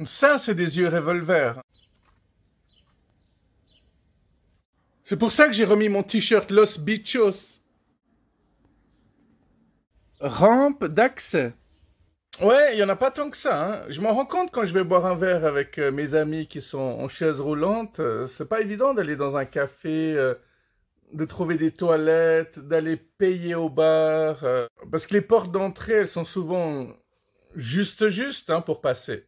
Ça, c'est des yeux revolver. C'est pour ça que j'ai remis mon t-shirt Los Bichos. Rampe d'accès. Ouais, il y en a pas tant que ça, hein. Je m'en rends compte quand je vais boire un verre avec mes amis qui sont en chaise roulante. C'est pas évident d'aller dans un café, de trouver des toilettes, d'aller payer au bar, parce que les portes d'entrée, elles sont souvent juste, hein, pour passer.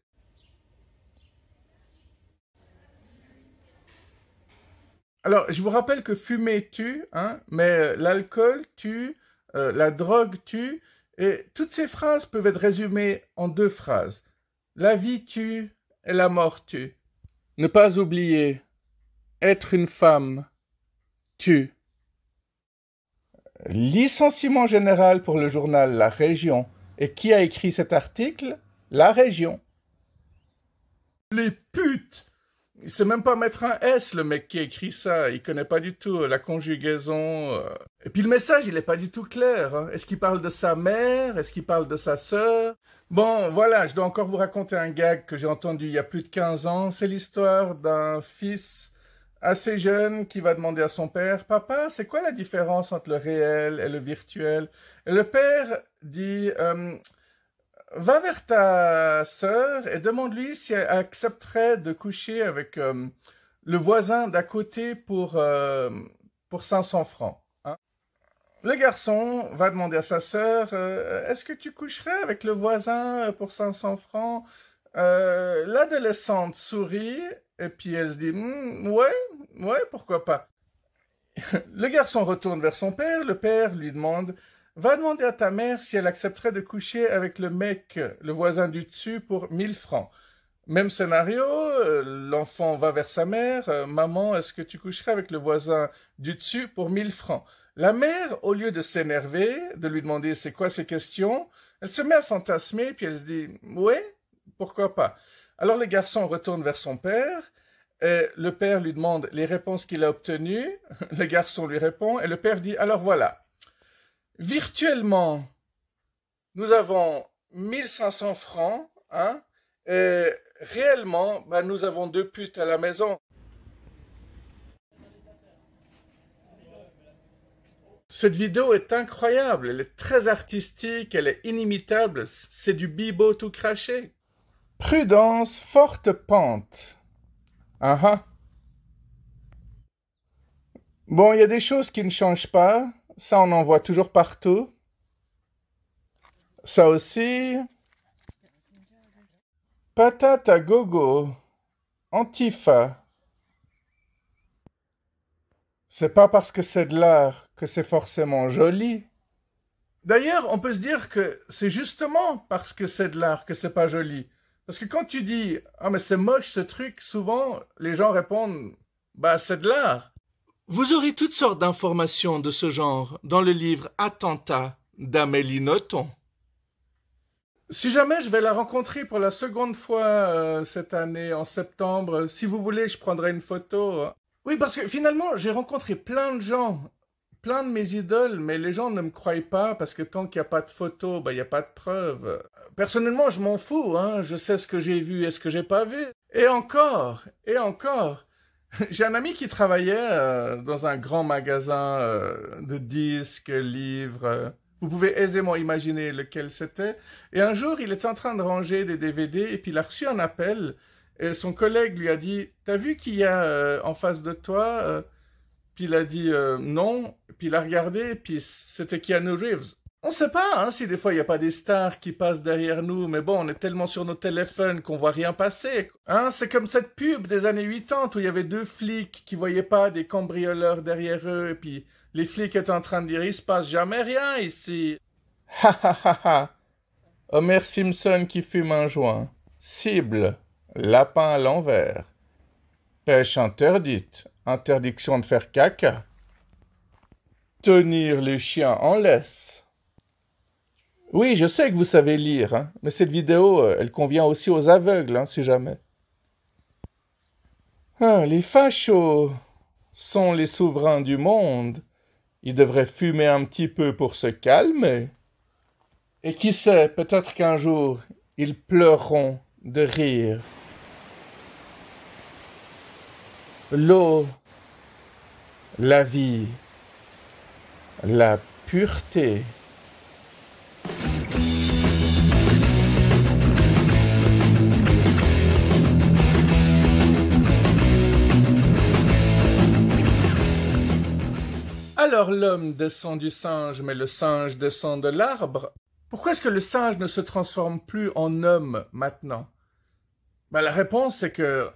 Alors, je vous rappelle que fumer tue, hein, mais l'alcool tue, la drogue tue, et toutes ces phrases peuvent être résumées en deux phrases. La vie tue et la mort tue. Ne pas oublier, être une femme tue. Licenciement général pour le journal La Région. Et qui a écrit cet article? La Région. Les putes! Il sait même pas mettre un S, le mec qui a écrit ça. Il connaît pas du tout la conjugaison. Et puis le message, il est pas du tout clair, hein. Est-ce qu'il parle de sa mère? Est-ce qu'il parle de sa sœur? Bon, voilà, je dois encore vous raconter un gag que j'ai entendu il y a plus de 15 ans. C'est l'histoire d'un fils assez jeune qui va demander à son père, Papa, c'est quoi la différence entre le réel et le virtuel? Et le père dit, va vers ta sœur et demande-lui si elle accepterait de coucher avec le voisin d'à côté pour 500 francs. Hein. Le garçon va demander à sa sœur, est-ce que tu coucherais avec le voisin pour 500 francs? L'adolescente sourit et puis elle se dit, ouais, pourquoi pas. Le garçon retourne vers son père, le père lui demande, va demander à ta mère si elle accepterait de coucher avec le mec, le voisin du dessus, pour 1000 francs. Même scénario, l'enfant va vers sa mère, maman, est-ce que tu coucherais avec le voisin du dessus pour 1000 francs? La mère, au lieu de s'énerver, de lui demander c'est quoi ces questions, elle se met à fantasmer, puis elle se dit, ouais, pourquoi pas. Alors le garçon retourne vers son père, et le père lui demande les réponses qu'il a obtenues, le garçon lui répond, et le père dit, alors voilà, virtuellement, nous avons 1500 francs, hein, et réellement, nous avons deux putes à la maison. Cette vidéo est incroyable, elle est très artistique, elle est inimitable, c'est du bibo tout craché. Prudence, forte pente. Ah ah. Bon, il y a des choses qui ne changent pas, ça on en voit toujours partout. Ça aussi. Patate à gogo. Antifa. C'est pas parce que c'est de l'art que c'est forcément joli. D'ailleurs, on peut se dire que c'est justement parce que c'est de l'art que c'est pas joli. Parce que quand tu dis ah mais c'est moche ce truc, souvent les gens répondent bah c'est de l'art. Vous aurez toutes sortes d'informations de ce genre dans le livre Attentat d'Amélie Nothomb. Si jamais je vais la rencontrer pour la seconde fois cette année, en septembre, si vous voulez, je prendrai une photo. Oui, parce que finalement, j'ai rencontré plein de gens, plein de mes idoles, mais les gens ne me croient pas parce que tant qu'il n'y a pas de photo, il n'y a pas de preuve. Personnellement, je m'en fous, hein. Je sais ce que j'ai vu et ce que j'ai pas vu. Et encore. J'ai un ami qui travaillait dans un grand magasin de disques, livres. Vous pouvez aisément imaginer lequel c'était. Et un jour, il était en train de ranger des DVD et puis il a reçu un appel. Et son collègue lui a dit, t'as vu qui y a en face de toi Puis il a dit non. Puis il a regardé et puis c'était Keanu Reeves. On sait pas hein, si des fois il n'y a pas des stars qui passent derrière nous, mais bon, on est tellement sur nos téléphones qu'on voit rien passer. Hein, c'est comme cette pub des années 80 où il y avait deux flics qui voyaient pas des cambrioleurs derrière eux, et puis les flics étaient en train de dire il se passe jamais rien ici. Ha ha ha ha. Homer Simpson qui fume un joint. Cible. Lapin à l'envers. Pêche interdite. Interdiction de faire caca. Tenir les chiens en laisse. Oui, je sais que vous savez lire, hein, mais cette vidéo, elle convient aussi aux aveugles, hein, si jamais. Ah, les fachos sont les souverains du monde. Ils devraient fumer un petit peu pour se calmer. Et qui sait, peut-être qu'un jour, ils pleureront de rire. L'eau, la vie, la pureté. Alors l'homme descend du singe, mais le singe descend de l'arbre. Pourquoi est-ce que le singe ne se transforme plus en homme maintenant? La réponse c'est que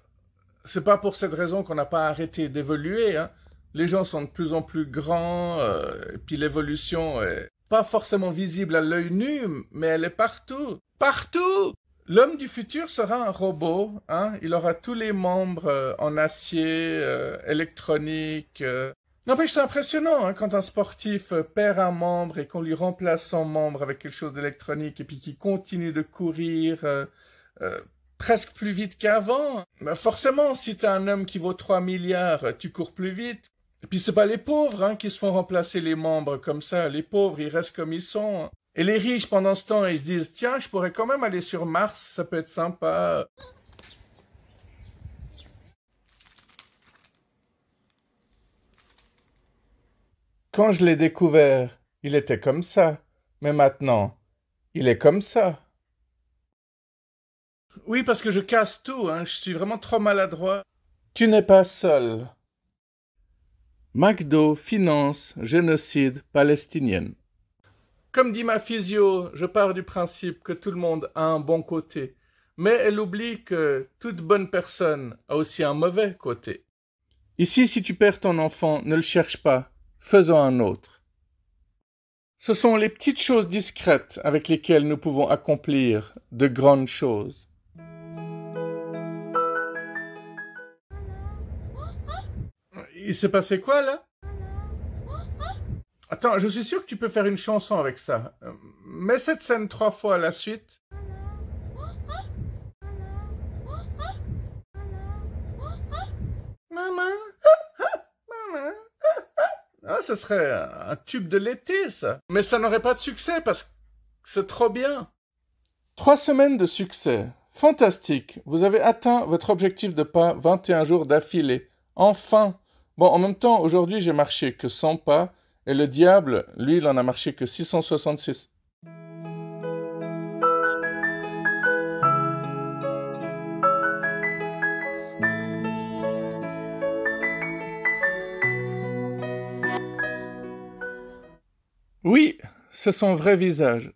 c'est pas pour cette raison qu'on n'a pas arrêté d'évoluer, hein. Les gens sont de plus en plus grands, et puis l'évolution est pas forcément visible à l'œil nu, mais elle est partout. Partout! L'homme du futur sera un robot, hein. Il aura tous les membres en acier, électronique. N'empêche, c'est impressionnant hein, quand un sportif perd un membre et qu'on lui remplace son membre avec quelque chose d'électronique et puis qu'il continue de courir presque plus vite qu'avant. Forcément, si t'es un homme qui vaut 3 milliards, tu cours plus vite. Et puis c'est pas les pauvres hein, qui se font remplacer les membres comme ça. Les pauvres, ils restent comme ils sont. Et les riches, pendant ce temps, ils se disent « Tiens, je pourrais quand même aller sur Mars, ça peut être sympa. » Quand je l'ai découvert, il était comme ça. Mais maintenant, il est comme ça. Oui, parce que je casse tout, hein. Je suis vraiment trop maladroit. Tu n'es pas seul. McDo finance génocide palestinienne. Comme dit ma physio, je pars du principe que tout le monde a un bon côté. Mais elle oublie que toute bonne personne a aussi un mauvais côté. Ici, si tu perds ton enfant, ne le cherche pas. Faisons un autre. Ce sont les petites choses discrètes avec lesquelles nous pouvons accomplir de grandes choses. Il s'est passé quoi, là? Attends, je suis sûr que tu peux faire une chanson avec ça. Mets cette scène 3 fois à la suite. Maman, maman. Ah, ce serait un tube de l'été, ça. Mais ça n'aurait pas de succès parce que c'est trop bien. 3 semaines de succès. Fantastique. Vous avez atteint votre objectif de pas 21 jours d'affilée. Enfin. Bon, en même temps, aujourd'hui, j'ai marché que 100 pas. Et le diable, lui, il en a marché que 666. Oui, c'est son vrai visage.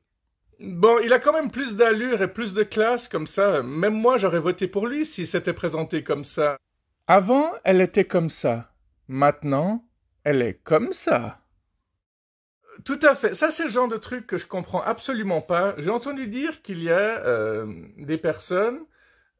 Bon, il a quand même plus d'allure et plus de classe comme ça. Même moi, j'aurais voté pour lui s'il s'était présenté comme ça. Avant, elle était comme ça. Maintenant, elle est comme ça. Tout à fait. Ça, c'est le genre de truc que je comprends absolument pas. J'ai entendu dire qu'il y a des personnes,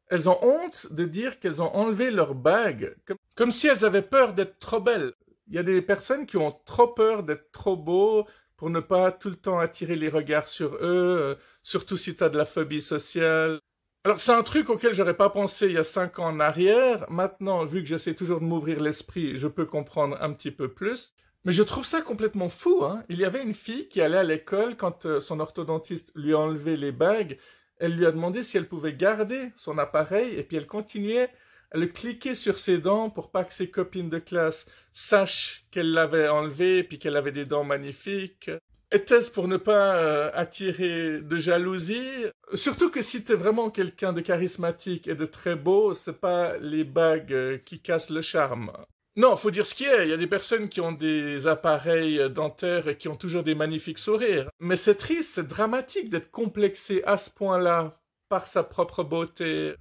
elles ont honte de dire qu'elles ont enlevé leur bague, comme si elles avaient peur d'être trop belles. Il y a des personnes qui ont trop peur d'être trop beaux pour ne pas tout le temps attirer les regards sur eux, surtout si tu as de la phobie sociale. Alors, c'est un truc auquel j'aurais pas pensé il y a 5 ans en arrière. Maintenant, vu que j'essaie toujours de m'ouvrir l'esprit, je peux comprendre un petit peu plus. Mais je trouve ça complètement fou, hein. Il y avait une fille qui allait à l'école quand son orthodontiste lui a enlevé les bagues. Elle lui a demandé si elle pouvait garder son appareil et puis elle continuait à le cliquer sur ses dents pour pas que ses copines de classe sachent qu'elle l'avait enlevé et puis qu'elle avait des dents magnifiques. Était-ce pour ne pas attirer de jalousie? Surtout que si t'es vraiment quelqu'un de charismatique et de très beau, c'est pas les bagues qui cassent le charme. Non, faut dire ce qui est. Il y a des personnes qui ont des appareils dentaires et qui ont toujours des magnifiques sourires. Mais c'est triste, c'est dramatique d'être complexé à ce point-là par sa propre beauté.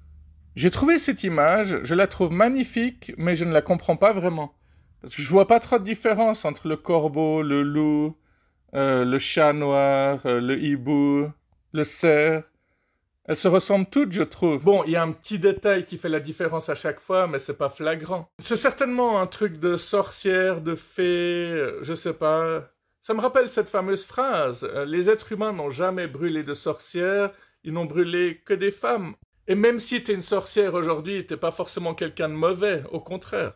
J'ai trouvé cette image, je la trouve magnifique, mais je ne la comprends pas vraiment. Parce que je vois pas trop de différence entre le corbeau, le loup, le chat noir, le hibou, le cerf. Elles se ressemblent toutes, je trouve. Bon, il y a un petit détail qui fait la différence à chaque fois, mais c'est pas flagrant. C'est certainement un truc de sorcière, de fée, je sais pas. Ça me rappelle cette fameuse phrase. Les êtres humains n'ont jamais brûlé de sorcières, ils n'ont brûlé que des femmes. Et même si t'es une sorcière aujourd'hui, t'es pas forcément quelqu'un de mauvais, au contraire.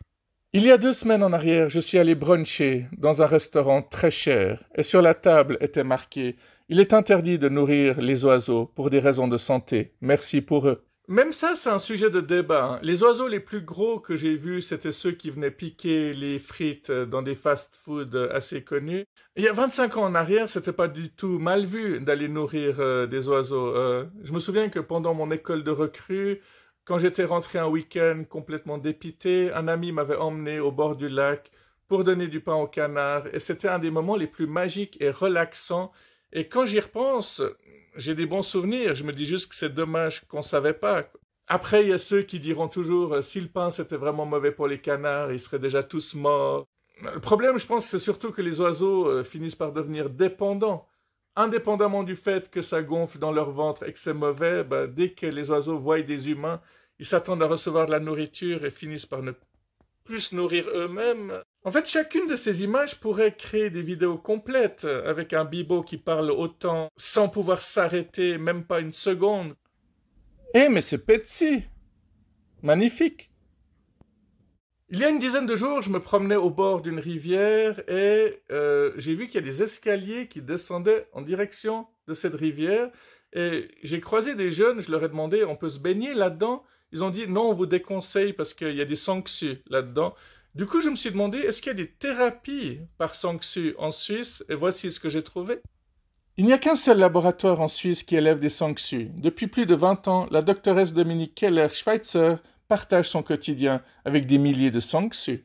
Il y a 2 semaines en arrière, je suis allé bruncher dans un restaurant très cher, et sur la table était marqué « Il est interdit de nourrir les oiseaux pour des raisons de santé. Merci pour eux. » Même ça, c'est un sujet de débat, hein. Les oiseaux les plus gros que j'ai vus, c'était ceux qui venaient piquer les frites dans des fast-food assez connus. Il y a 25 ans en arrière, c'était pas du tout mal vu d'aller nourrir des oiseaux. Je me souviens que pendant mon école de recrue, quand j'étais rentré un week-end complètement dépité, un ami m'avait emmené au bord du lac pour donner du pain aux canards, et c'était un des moments les plus magiques et relaxants. Et quand j'y repense, j'ai des bons souvenirs. Je me dis juste que c'est dommage qu'on savait pas. Après, il y a ceux qui diront toujours, si le pain c'était vraiment mauvais pour les canards, ils seraient déjà tous morts. Le problème, je pense, c'est surtout que les oiseaux finissent par devenir dépendants. Indépendamment du fait que ça gonfle dans leur ventre et que c'est mauvais, bah, dès que les oiseaux voient des humains, ils s'attendent à recevoir de la nourriture et finissent par ne plus se nourrir eux-mêmes. En fait, chacune de ces images pourrait créer des vidéos complètes avec un bibo qui parle autant sans pouvoir s'arrêter, même pas une seconde. Eh, mais c'est Petsy! Magnifique! Il y a une dizaine de jours, je me promenais au bord d'une rivière et j'ai vu qu'il y a des escaliers qui descendaient en direction de cette rivière. Et j'ai croisé des jeunes, je leur ai demandé, on peut se baigner là-dedans? Ils ont dit, non, on vous déconseille parce qu'il y a des sanctues là-dedans. Du coup, je me suis demandé, est-ce qu'il y a des thérapies par sanctues en Suisse? Et voici ce que j'ai trouvé. Il n'y a qu'un seul laboratoire en Suisse qui élève des sangsue. Depuis plus de 20 ans, la doctoresse Dominique Keller-Schweitzer partage son quotidien avec des milliers de sangsue.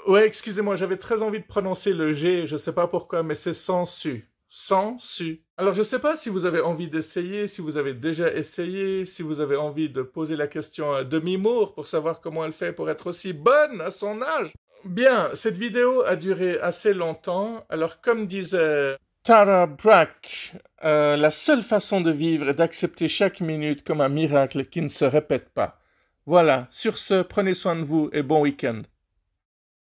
Ouais, excusez-moi, j'avais très envie de prononcer le G, je sais pas pourquoi, mais c'est sangsue. Sangsue. Alors je sais pas si vous avez envie d'essayer, si vous avez déjà essayé, si vous avez envie de poser la question à Demi-Moore pour savoir comment elle fait pour être aussi bonne à son âge. Bien, cette vidéo a duré assez longtemps, alors comme disait Tara Brach, la seule façon de vivre est d'accepter chaque minute comme un miracle qui ne se répète pas. Voilà, sur ce, prenez soin de vous et bon week-end.